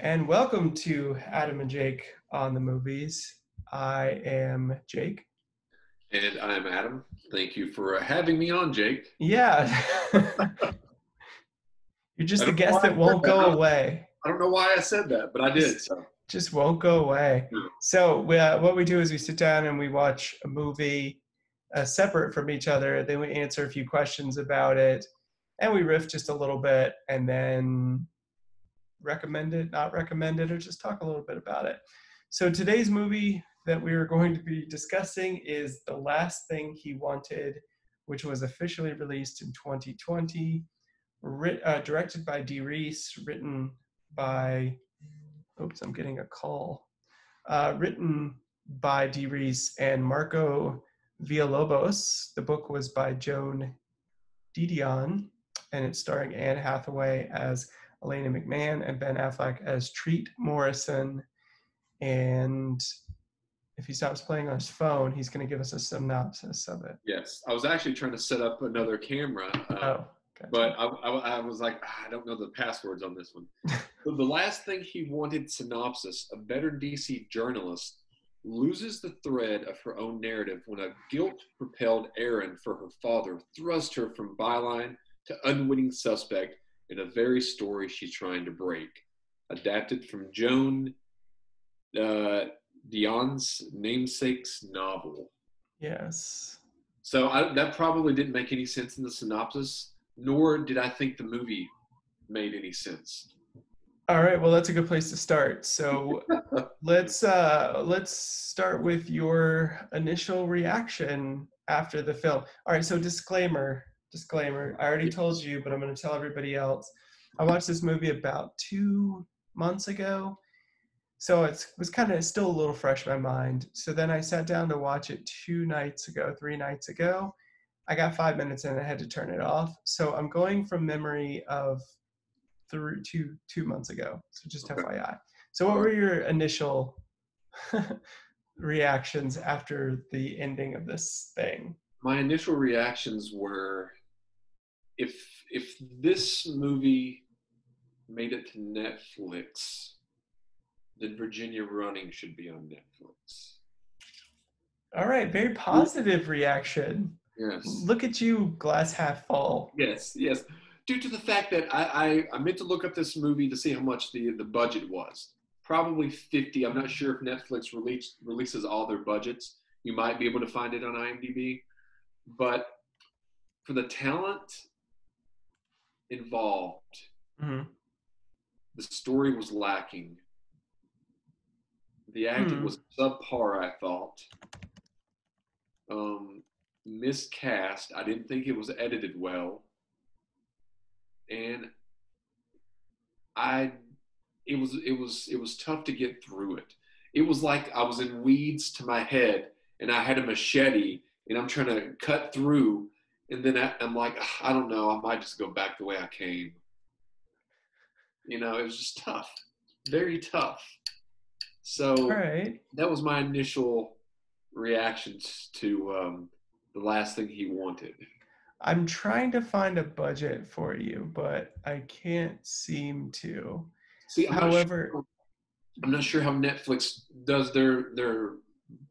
And welcome to Adam and Jake on the Movies. I am Jake. And I'm Adam. Thank you for having me on, Jake. Yeah, you're I just the don't know guest why I that said won't that. go away. I don't know why I said that, but I did. Just, So, just won't go away. yeah. So what we do is we sit down and we watch a movie separate from each other. Then we answer a few questions about it, and we riff just a little bit, and then recommend it, not recommend it, or just talk a little bit about it. So today's movie that we are going to be discussing is The Last Thing He Wanted, which was officially released in 2020, directed by Dee Reese, written by, oops, I'm getting a call, written by Dee Reese and Marco Villalobos. The book was by Joan Didion, and it's starring Anne Hathaway as Elena McMahon and Ben Affleck as Treat Morrison. And if he stops playing on his phone, he's going to give us a synopsis of it. Yes, I was actually trying to set up another camera, Oh, but gotcha. I was like, I don't know the passwords on this one. So the last thing he wanted synopsis: a better DC journalist loses the thread of her own narrative when a guilt-propelled errand for her father thrusts her from byline to unwitting suspect in a very story she's trying to break. Adapted from Joan uh, Dion's namesake's novel. Yes. So that probably didn't make any sense in the synopsis, nor did I think the movie made any sense. All right. Well, that's a good place to start. So let's start with your initial reaction after the film. All right. So disclaimer. I already told you, but I'm going to tell everybody else. I watched this movie about 2 months ago, so it was kind of still a little fresh in my mind. So then I sat down to watch it 3 nights ago. I got 5 minutes in and I had to turn it off. So I'm going from memory of through 2 months ago. So just Okay. FYI. So what All were right. your initial reactions after the ending of this thing? My initial reactions were if if this movie made it to Netflix, then Virginia Running should be on Netflix. All right, very positive reaction. Yes. Look at you, glass half full. Yes, yes. Due to the fact that I meant to look up this movie to see how much the budget was. Probably 50. I'm not sure if Netflix releases all their budgets. You might be able to find it on IMDb. But for the talent involved, Mm-hmm. the story was lacking. The acting Hmm. was subpar, I thought. Miscast. I didn't think it was edited well. And I it was tough to get through it. It was like I was in weeds to my head and I had a machete and I'm trying to cut through and then I'm like, I don't know, I might just go back the way I came. It was just tough, very tough. All So right. that was my initial reactions to the last thing he wanted. I'm trying to find a budget for you, but I can't seem to. See, However, I'm not sure how Netflix does their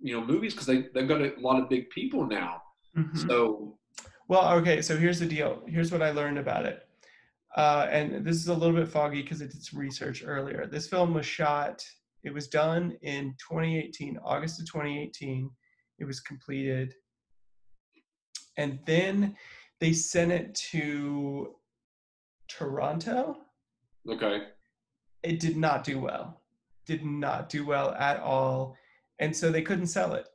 movies because they've got a lot of big people now. mhm. So Well, okay, so here's the deal. Here's what I learned about it. And this is a little bit foggy because I did some research earlier. This film was shot, it was done in 2018, August of 2018. It was completed. And then they sent it to Toronto. okay, It did not do well. Did not do well at all. And so they couldn't sell it.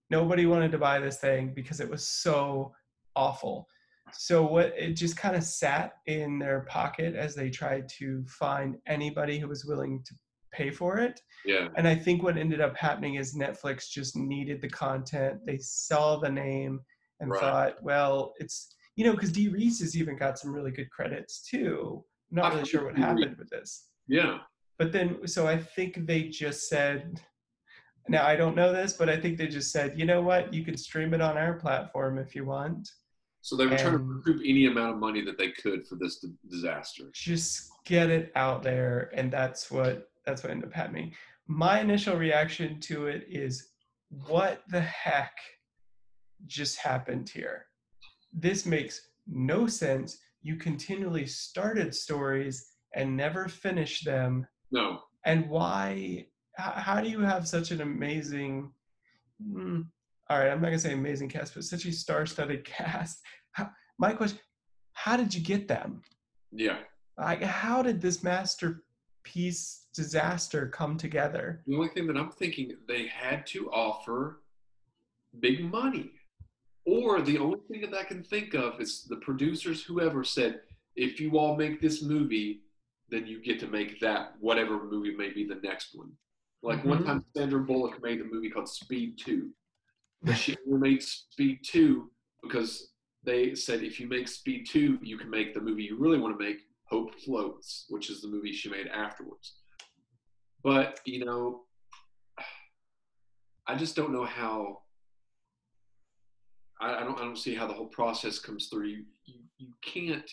Nobody wanted to buy this thing because it was so awful. So what it just kind of sat in their pocket as they tried to find anybody who was willing to pay for it. yeah, And I think what ended up happening is Netflix just needed the content. They saw the name and right. thought, well, it's, because Dee Reese has even got some really good credits too. I'm not I've really heard sure what you read. happened with this. Yeah. But then, so I think they just said, now I don't know this, but I think they just said, you know what, you can stream it on our platform if you want, So they were trying to and recoup any amount of money that they could for this disaster. just get it out there. And that's what that's what ended up happening. My initial reaction to it is, what the heck just happened here? This makes no sense. You continually started stories and never finished them. No. And why? How do you have such an amazing? All right, I'm not gonna say amazing cast, but such a star-studded cast. My question: how did you get them? Yeah. Like, how did this masterpiece disaster come together? The only thing that I'm thinking, they had to offer big money. Or the only thing that I can think of is the producers, whoever said, if you all make this movie, then you get to make that, whatever movie may be the next one. Like one Mm-hmm. time, Sandra Bullock made a movie called Speed 2. But she only made Speed 2 because they said if you make Speed 2, you can make the movie you really want to make, Hope Floats, which is the movie she made afterwards. But, you know, I just don't know how. I don't see how the whole process comes through. You can't.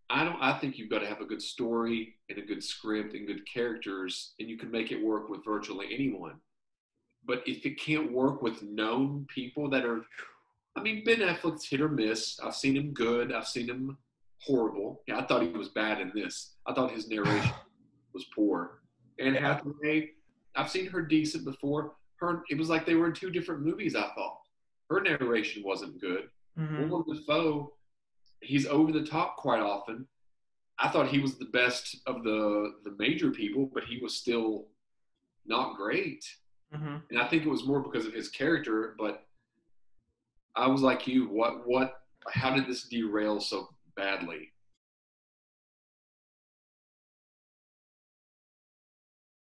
I think you've got to have a good story and a good script and good characters, and you can make it work with virtually anyone. But if it can't work with known people that are, I mean, Ben Affleck's hit or miss. I've seen him good. I've seen him horrible. Yeah, I thought he was bad in this. I thought his narration was poor. Anne Yeah. Hathaway, I've seen her decent before. It was like they were in two different movies. I thought her narration wasn't good. Mm-hmm. Willem Dafoe, he's over the top quite often. I thought he was the best of the major people, but he was still not great. Mm-hmm. And I think it was more because of his character. But I was like you, how did this derail so badly?